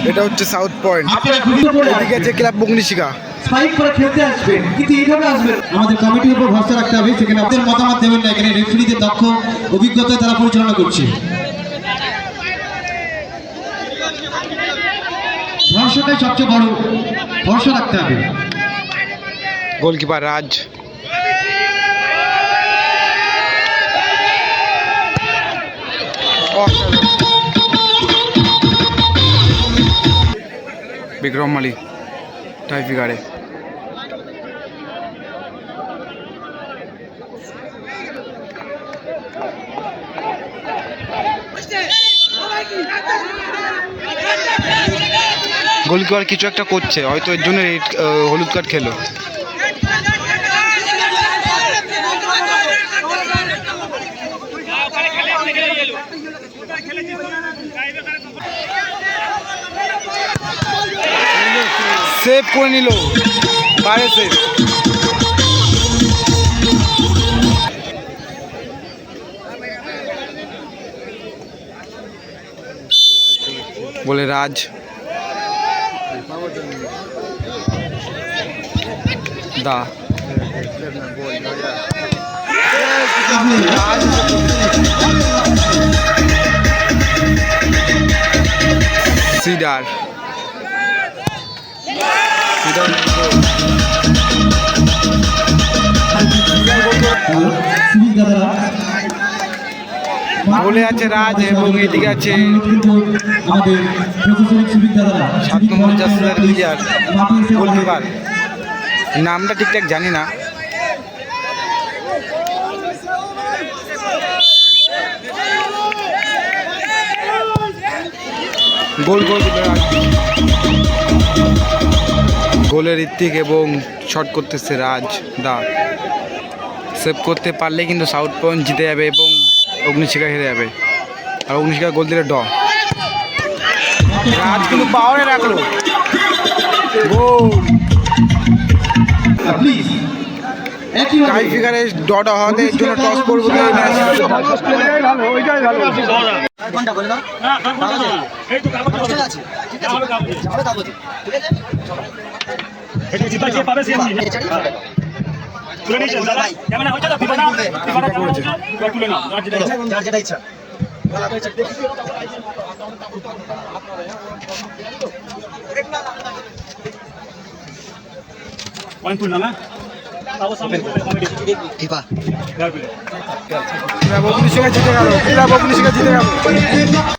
এটা হচ্ছে south point, এদিকে আছে ক্লাব বগ্নিশিখা। স্পাইক করে খেলতে আসবেন, কিন্তু এইভাবে আসবেন। আমাদের কমিটির উপর ভরসা রাখতে হবে, সেখানে আপনাদের মতামত দেবেন না। এখানে রেফারিদের দক্ষ অভিজ্ঞতায় তারা পরিচালনা করছে। ভরসাটাই সবচেয়ে বড়, ভরসা রাখতে হবে। গোলকিপার রাজ, বিক্রম মালি টাই ফিগারে। গোলকিপার কিছু একটা করছে, হয়তো এর জন্য হলুদ কার্ড খেলো। সেভ করে নিল, বাইরে সেভ। বলে রাজ, দা সিডার, বলে আছে রাজ এবং এদিকে আছে 7 নম্বর জার্সিদার প্লেয়ার গোলকিপার, নামটা ঠিকঠাক জানি না। গোল গোল গোলের ঋত্বিক এবং শট করতেছে রাজ দা। সেভ করতে পারলে কিন্তু সাউথ পয়েন্ট জিতে যাবে এবং অগ্নিশিখা হেরে যাবে। আর অগ্নিশিখা গোল দিলে রাজ কিন্তু পাওয়ারে রাখলো গোল। টাই ফিগারে ডট হওয়াতে এর জন্য টস করবো। জিতে গেল।